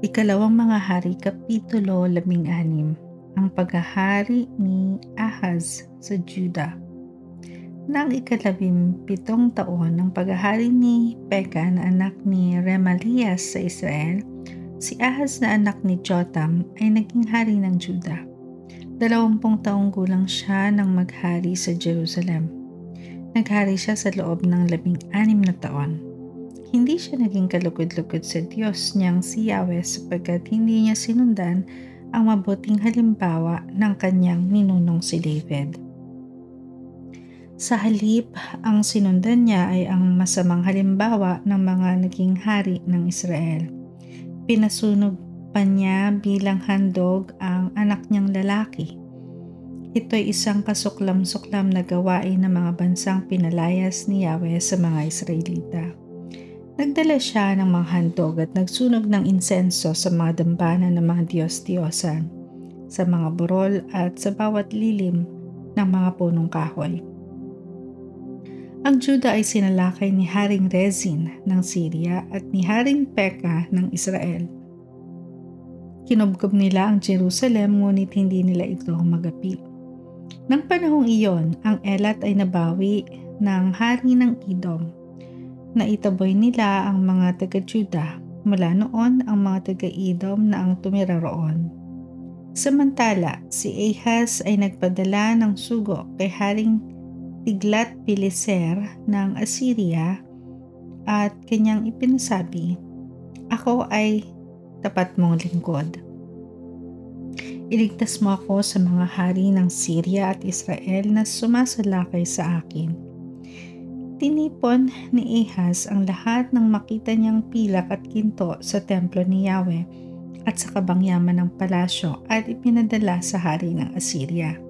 Ikalawang Mga Hari, Kapitulo 16. Ang paghahari ni Ahaz sa Juda. Nang 17 taon ng paghahari ni Peka na anak ni Remalias sa Israel, si Ahaz na anak ni Jotham ay naging hari ng Juda. 20 taong gulang siya nang maghari sa Jerusalem. Naghari siya sa loob ng 16 na taon. Hindi siya naging kalugod-lugod sa Diyos niyang si Yahweh sapagkat hindi niya sinundan ang mabuting halimbawa ng kanyang ninunong si David. Sa halip, ang sinundan niya ay ang masamang halimbawa ng mga naging hari ng Israel. Pinasunog pa niya bilang handog ang anak niyang lalaki. Ito'y isang kasuklam-suklam na gawain ng mga bansang pinalayas ni Yahweh sa mga Israelita. Nagdala siya ng mga handog at nagsunog ng insenso sa mga dambana ng mga Diyos-Diyosan, sa mga burol at sa bawat lilim ng mga punong kahoy. Ang Juda ay sinalakay ni Haring Rezin ng Syria at ni Haring Peka ng Israel. Kinubkob nila ang Jerusalem ngunit hindi nila ito magapi. Nang panahong iyon, ang Elat ay nabawi ng hari ng Edom. Naitaboy nila ang mga taga-Juda, mula noon ang mga taga-Edom na ang tumira roon. Samantala, si Ahaz ay nagpadala ng sugo kay Haring Tiglat-Pileser ng Assyria at kanyang ipinasabi, "Ako ay tapat mong lingkod. Iligtas mo ako sa mga hari ng Syria at Israel na sumasalakay sa akin." Tinipon ni Ahaz ang lahat ng makita niyang pilak at ginto sa templo ni Yahweh at sa kabangyaman ng palasyo at ipinadala sa hari ng Assyria.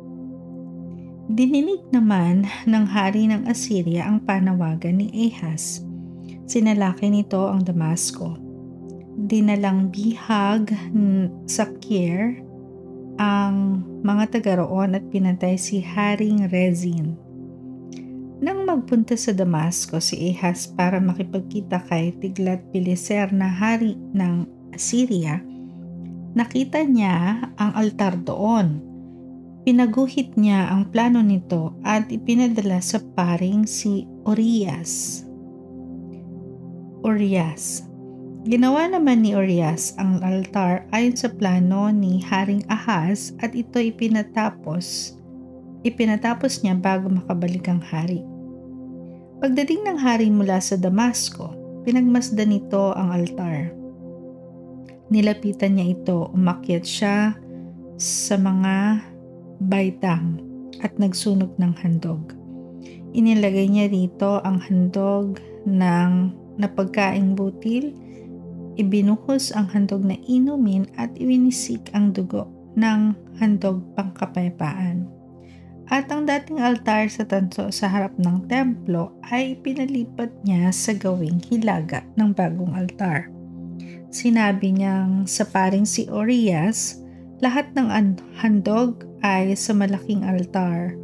Dininig naman ng hari ng Assyria ang panawagan ni Ahaz. Sinalakay nito ang Damasco. Dinalang bihag sa Kir ang mga taga roon at pinatay si Haring Rezin. Nang magpunta sa Damasco si Ahaz para makipagkita kay Tiglat-Pileser na hari ng Assyria, nakita niya ang altar doon. Pinaguhit niya ang plano nito at ipinadala sa paring si Urias. Ginawa naman ni Urias ang altar ayon sa plano ni Haring Ahaz at ito ipinatapos niya bago makabalik ang hari. Pagdating ng hari mula sa Damasco, pinagmasdan nito ang altar. Nilapitan niya ito, umakyat siya sa mga baitang at nagsunog ng handog. Inilagay niya dito ang handog ng napagkaing butil, ibinuhos ang handog na inumin at iwinisik ang dugo ng handog pangkapayapaan. At ang dating altar sa tanso sa harap ng templo ay pinalipat niya sa gawing hilaga ng bagong altar. Sinabi niyang sa paring si Urias, lahat ng handog ay sa malaking altar.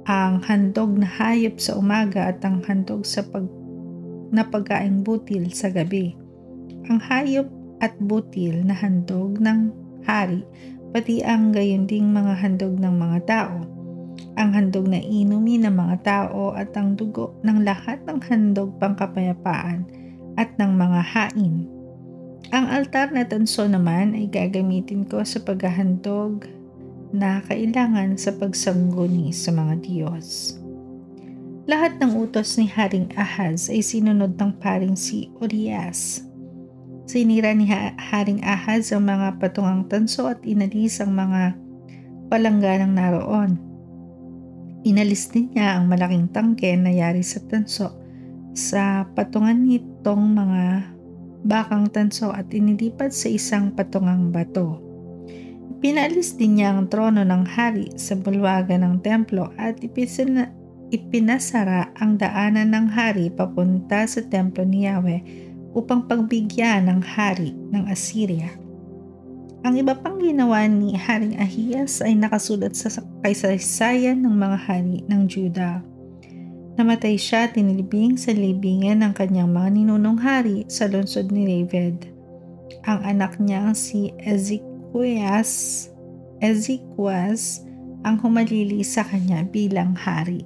Ang handog na hayop sa umaga at ang handog sa pagkaing butil sa gabi. Ang hayop at butil na handog ng hari, pati ang gayon ding mga handog ng mga tao. Ang handog na inumin ng mga tao at ang dugo ng lahat ng handog pangkapayapaan at ng mga hain. Ang altar na tanso naman ay gagamitin ko sa paghahandog na kailangan sa pagsangguni sa mga Diyos. Lahat ng utos ni Haring Ahaz ay sinunod ng paring si Urias. Sinira ni Haring Ahaz ang mga patungang tanso at inalis ang mga palangganang naroon. Inalis din niya ang malaking tangke na yari sa tanso sa patungan nitong mga bakang tanso at inilipat sa isang patungang bato. Pinaalis din niya ang trono ng hari sa bulwagan ng templo at ipinasara ang daanan ng hari papunta sa templo ni Yahweh upang pagbigyan ng hari ng Assyria. Ang iba pang ginawa ni Haring Ahaz ay nakasulat sa kasaysayan ng mga hari ng Juda. Namatay siya tinilibing sa libingan ng kanyang mga ninunong hari sa lungsod ni David. Ang anak niyang si Ezekias ang humalili sa kanya bilang hari.